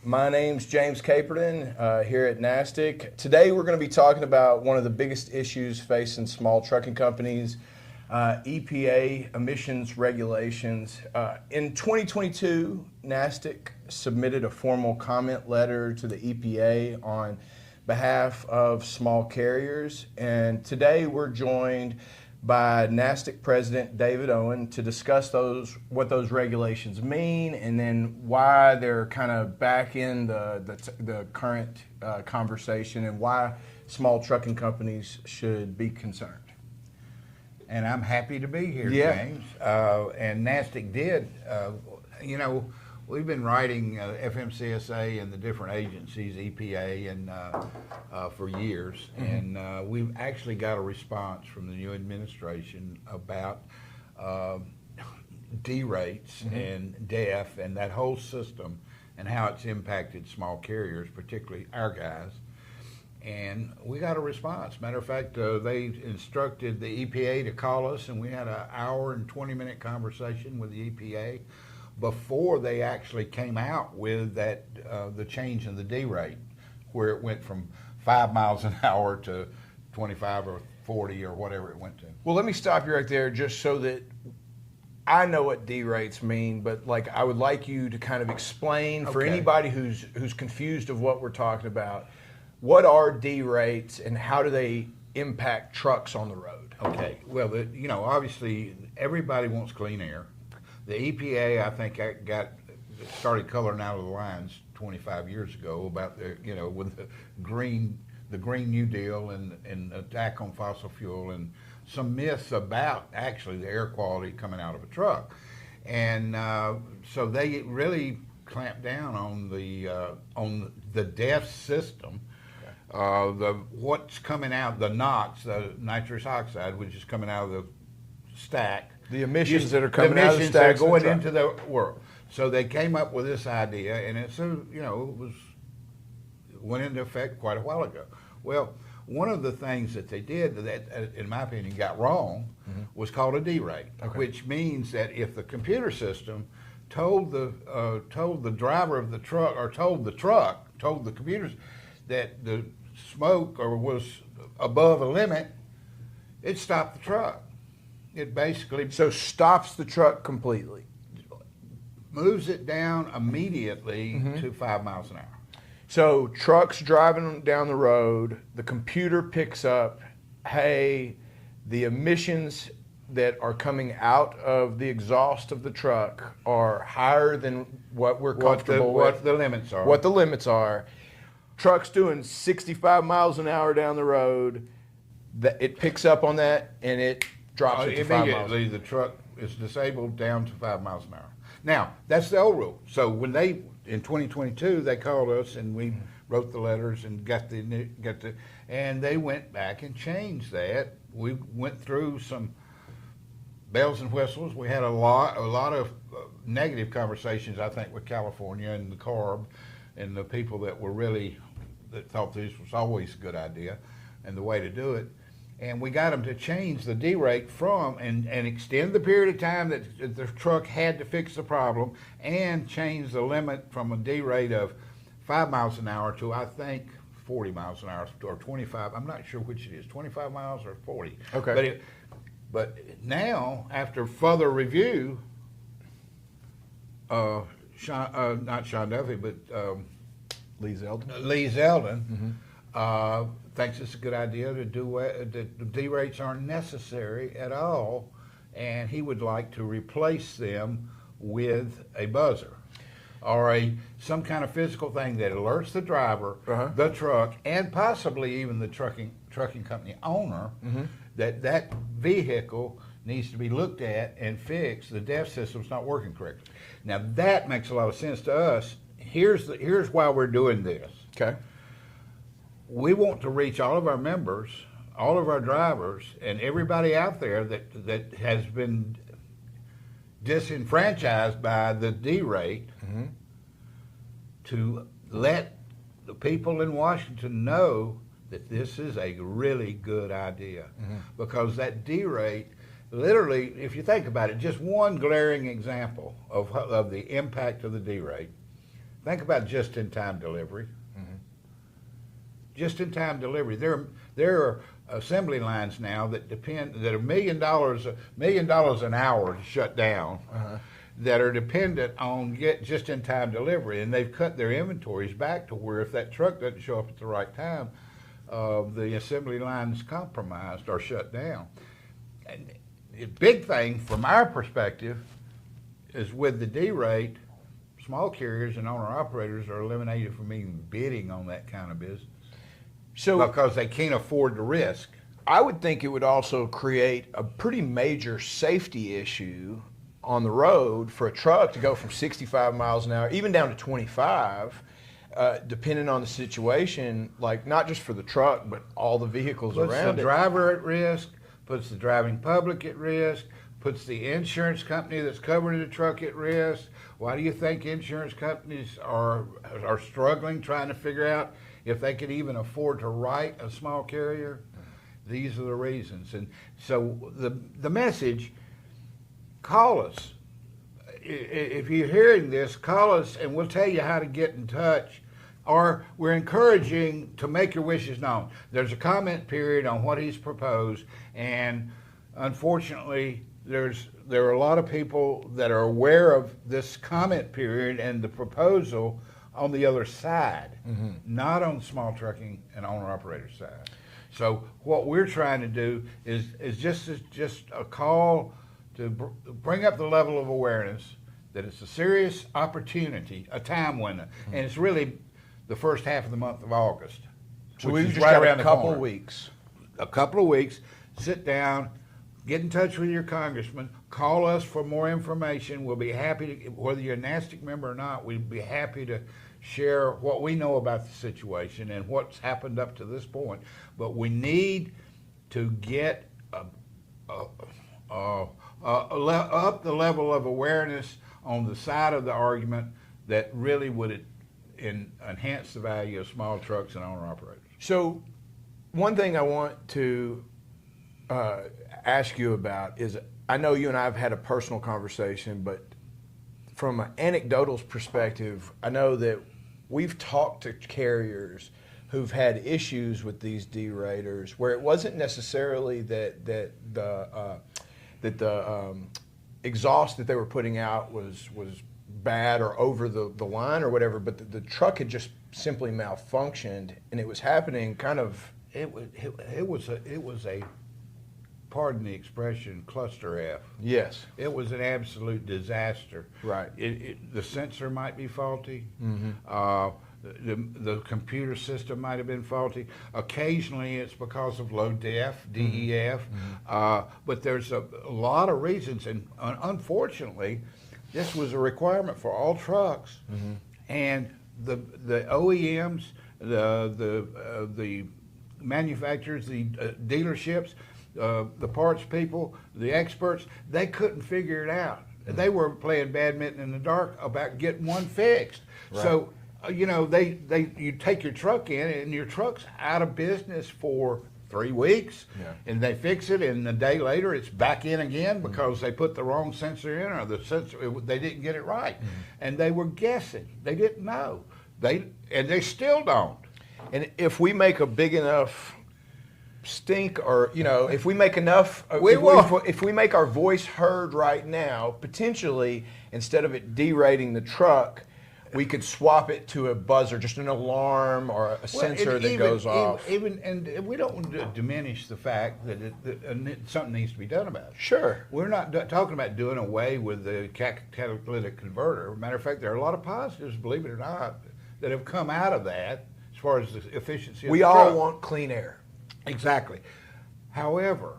My name's James Caperton here at NASTC. Today we're going to be talking about one of the biggest issues facing small trucking companies, EPA emissions regulations. In 2022, NASTC submitted a formal comment letter to the EPA on behalf of small carriers, and today we're joined by NASTC President David Owen to discuss what those regulations mean, and then why they're kind of back in the current conversation, and why small trucking companies should be concerned. And I'm happy to be here, Yeah. James. And NASTC did, we've been writing FMCSA and the different agencies, EPA, and for years. Mm-hmm. And we've actually got a response from the new administration about derates mm-hmm. and DEF and that whole system and how it's impacted small carriers, particularly our guys. And we got a response. Matter of fact, they instructed the EPA to call us, and we had an hour and 20-minute conversation with the EPA before they actually came out with that the change in the D rate, where it went from 5 miles an hour to 25 or 40 or whatever it went to. Well, let me stop you right there, just so that I know what D rates mean, but I would like you to kind of explain for anybody who's confused of what we're talking about. What are D rates and how do they impact trucks on the road? Okay. Well, obviously everybody wants clean air. The EPA, I think, started coloring out of the lines 25 years ago about with the Green New Deal and attack on fossil fuel and some myths about actually the air quality coming out of a truck, and so they really clamped down on the DEF system. What's coming out, the NOx, the nitrous oxide, which is coming out of the stack. The emissions that are coming out of the stack going into the world. So they came up with this idea, and it went into effect quite a while ago. Well, one of the things that they did that, in my opinion, got wrong mm-hmm. was called a D rate, which means that if the computer system told the driver of the truck, or told the computers that the smoke was above a limit, it stopped the truck. It basically stops the truck completely, moves it down immediately mm-hmm. to 5 miles an hour. So trucks driving down the road, the computer picks up, hey, the emissions that are coming out of the exhaust of the truck are higher than what we're comfortable with. What the limits are. What the limits are. Truck's doing 65 miles an hour down the road. It picks up on that and it drops it to 5 miles. Immediately the truck is disabled down to 5 miles an hour. Now, that's the old rule. So when in 2022, they called us and we wrote the letters and and they went back and changed that. We went through some bells and whistles. We had a lot of negative conversations, I think, with California and the CARB and the people that thought this was always a good idea and the way to do it. And we got them to change the D rate and extend the period of time that the truck had to fix the problem, and change the limit from a D rate of 5 miles an hour to, I think, 40 miles an hour or 25. I'm not sure which it is, 25 miles or 40. Okay. But now, after further review, not Sean Duffy, but Lee Zeldin. Lee Zeldin thinks it's a good idea to do that. The D rates aren't necessary at all, and he would like to replace them with a buzzer or some kind of physical thing that alerts the driver, the truck, and possibly even the trucking company owner that vehicle needs to be looked at and fixed. The DEF system's not working correctly. Now that makes a lot of sense to us. Here's why we're doing this. Okay. We want to reach all of our members, all of our drivers, and everybody out there that has been disenfranchised by the D rate to let the people in Washington know that this is a really good idea. Because that D rate, literally, if you think about it, just one glaring example of the impact of the D rate Think about just-in-time delivery. Just-in-time delivery. There are assembly lines now that are $1 million an hour to shut down, that are dependent on just-in-time delivery, and they've cut their inventories back to where if that truck doesn't show up at the right time, the assembly line is compromised or shut down. And the big thing from our perspective is with the D rate, small carriers and owner-operators are eliminated from even bidding on that kind of business. So, because they can't afford the risk. I would think it would also create a pretty major safety issue on the road for a truck to go from 65 miles an hour, even down to 25, depending on the situation, like not just for the truck, but all the vehicles around it. Puts the driver at risk, puts the driving public at risk, puts the insurance company that's covering the truck at risk. Why do you think insurance companies are struggling, trying to figure out if they could even afford to write a small carrier? These are the reasons. And so the message, call us. If you're hearing this, call us and we'll tell you how to get in touch. Or we're encouraging to make your wishes known. There's a comment period on what he's proposed, and unfortunately there are a lot of people that are aware of this comment period and the proposal on the other side, not on the small trucking and owner-operator side. So what we're trying to do is just a call to bring up the level of awareness that it's a serious opportunity, a time window, and it's really the first half of the month of August. So we've just got a couple of weeks. A couple of weeks, sit down, get in touch with your congressman, call us for more information. We'll be happy to, whether you're a NASTC member or not, we'd be happy to share what we know about the situation and what's happened up to this point. But we need to get up the level of awareness on the side of the argument that really would enhance the value of small trucks and owner-operators. So one thing I want to ask you about is, I know you and I have had a personal conversation, but from an anecdotal perspective, I know that we've talked to carriers who've had issues with these Deraters where it wasn't necessarily that the exhaust that they were putting out was bad or over the line or whatever, but the truck had just simply malfunctioned, and it was happening kind of. It was a pardon the expression, cluster F. Yes. It was an absolute disaster. Right. The sensor might be faulty. The computer system might have been faulty. Occasionally it's because of low def, DEF, but there's a lot of reasons, and unfortunately this was a requirement for all trucks, and the OEMs, the manufacturers, the dealerships, the parts people, the experts, they couldn't figure it out. They were playing badminton in the dark about getting one fixed. Right. So, you take your truck in, and your truck's out of business for 3 weeks, and they fix it, and a day later it's back in again because they put the wrong sensor in, or the sensor, they didn't get it right, and they were guessing. They didn't know. They still don't. And if we make a big enough stink, or if we make enough, if we make our voice heard right now, potentially instead of it derating the truck, we could swap it to a buzzer, just an alarm or a sensor that goes off. And we don't want to diminish the fact that something needs to be done about it. Sure. We're not talking about doing away with the catalytic converter. Matter of fact, there are a lot of positives, believe it or not, that have come out of that as far as the efficiency of the truck. We all want clean air. Exactly. However,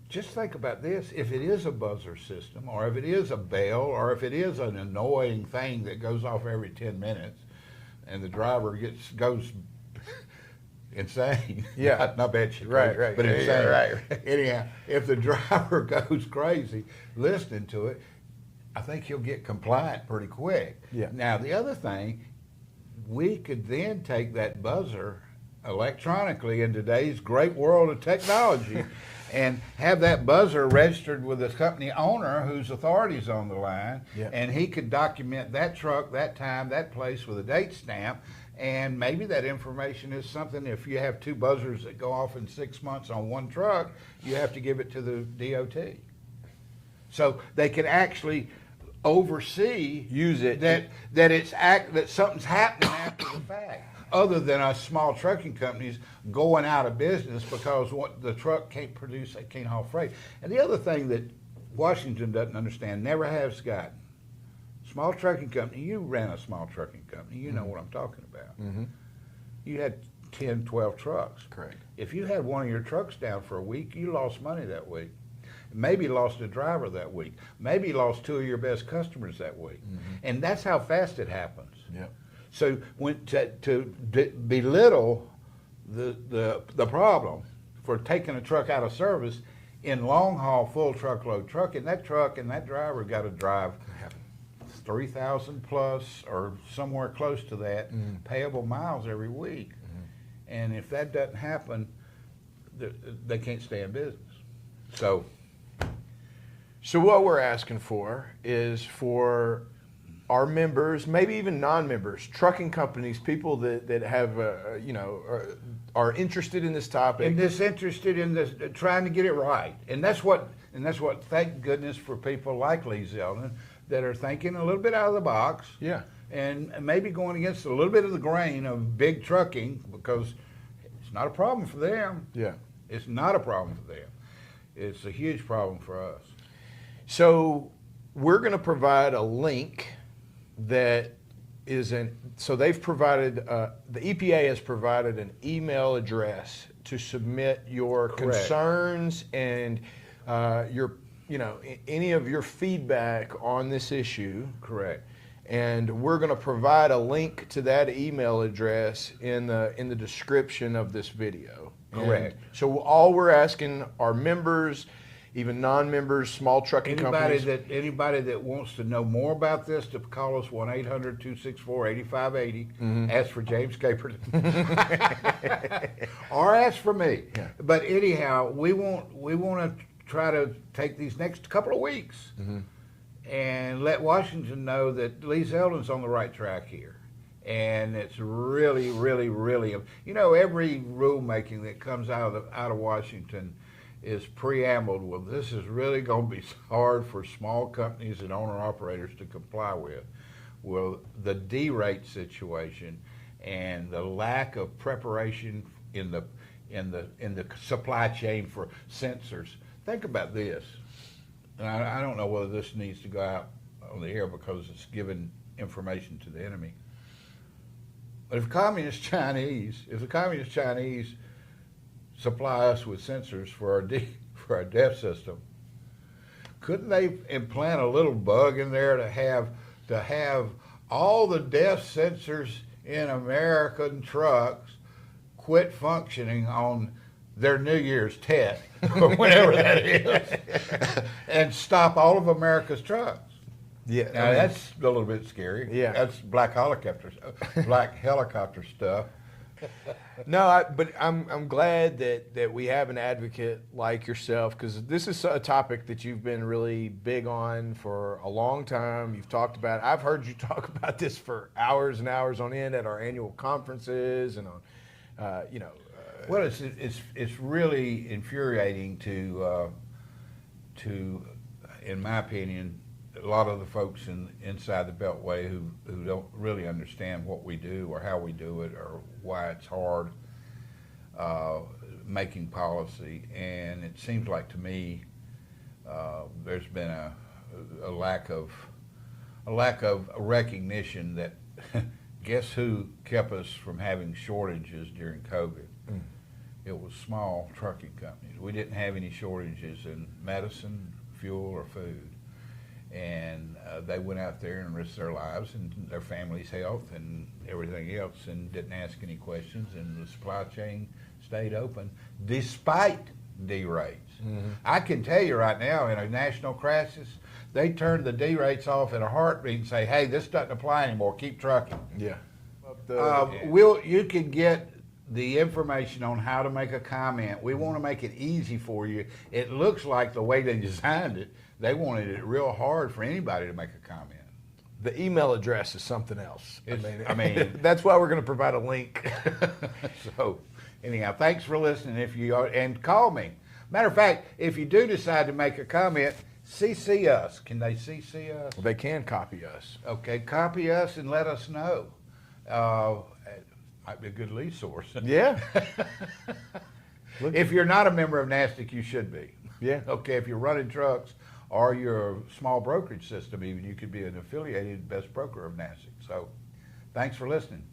just think about this. If it is a buzzer system, or if it is a bell, or if it is an annoying thing that goes off every 10 minutes and the driver goes insane. Yeah. Not bad shit. Right. But insane. Yeah, right. Anyhow, if the driver goes crazy listening to it, I think he'll get compliant pretty quick. Yeah. Now, the other thing, we could then take that buzzer electronically in today's great world of technology and have that buzzer registered with the company owner whose authority's on the line, Yeah. and he could document that truck, that time, that place with a date stamp. And maybe that information is something, if you have 2 buzzers that go off in 6 months on one truck, you have to give it to the DOT. So they can actually oversee Use it. that something's happening after the fact, other than us small trucking companies going out of business because what the truck can't produce, it can't haul freight. And the other thing that Washington doesn't understand, never has gotten, small trucking company, you ran a small trucking company, you know what I'm talking about. Mm-hmm. You had 10, 12 trucks. Correct. If you had one of your trucks down for a week, you lost money that week. Maybe lost a driver that week. Maybe lost 2 of your best customers that week. Mm-hmm. And that's how fast it happens. Yep. So to belittle the problem for taking a truck out of service in long haul full truckload trucking, that truck and that driver got to drive 3,000 plus or somewhere close to that payable miles every week. And if that doesn't happen, they can't stay in business. So what we're asking for is for our members, maybe even non-members, trucking companies, people that have, are interested in this topic. And disinterested in this, trying to get it right. And that's what, thank goodness for people like Lee Zeldin that are thinking a little bit out of the box. Yeah. And maybe going against a little bit of the grain of big trucking, because it's not a problem for them. Yeah. It's not a problem for them. It's a huge problem for us. So we're going to provide a link that so they've provided, the EPA has provided an email address to submit your Correct. concerns and any of your feedback on this issue. Correct. And we're going to provide a link to that email address in the description of this video. Correct. And so all we're asking our members, even non-members, small trucking companies. Anybody that wants to know more about this, to call us 1-800-264-8580. Ask for James Caperton, or ask for me. Yeah. But anyhow, we want to try to take these next couple of weeks and let Washington know that Lee Zeldin's on the right track here. And it's really, really, really, every rulemaking that comes out of Washington is preambled with, this is really going to be hard for small companies and owner-operators to comply with. Well, the derate situation and the lack of preparation in the supply chain for sensors. Think about this. And I don't know whether this needs to go out on the air because it's giving information to the enemy. But if the Communist Chinese supply us with sensors for our DEF system, couldn't they implant a little bug in there to have all the DEF sensors in American trucks quit functioning on their New Year's test, or whenever that is, and stop all of America's trucks? Yeah, Now that's a little bit scary. Yeah. That's black helicopter stuff. No, but I'm glad that we have an advocate like yourself, because this is a topic that you've been really big on for a long time. You've talked about it. I've heard you talk about this for hours and hours on end at our annual conferences and on, Well, it's really infuriating to, in my opinion, a lot of the folks inside the Beltway who don't really understand what we do or how we do it or why it's hard making policy. And it seems like to me there's been a lack of recognition that guess who kept us from having shortages during COVID? It was small trucking companies. We didn't have any shortages in medicine, fuel, or food. And they went out there and risked their lives and their family's health and everything else and didn't ask any questions, and the supply chain stayed open despite derates. I can tell you right now, in a national crisis, they turned the derates off in a heartbeat and say, hey, this doesn't apply anymore, keep trucking. yeah. You can get the information on how to make a comment. We want to make it easy for you. It looks like the way they designed it, they wanted it real hard for anybody to make a comment. The email address is something else. I mean, that's why we're going to provide a link. So, anyhow, thanks for listening. If you are, and call me. Matter of fact, if you do decide to make a comment, CC us. Can they CC us? Well, they can copy us. Okay, copy us and let us know. It might be a good lead source. Yeah. If you're not a member of NASTC, you should be. Yeah. Okay, if you're running trucks or you're a small brokerage system, even you could be an affiliated best broker of NASTC. So, thanks for listening.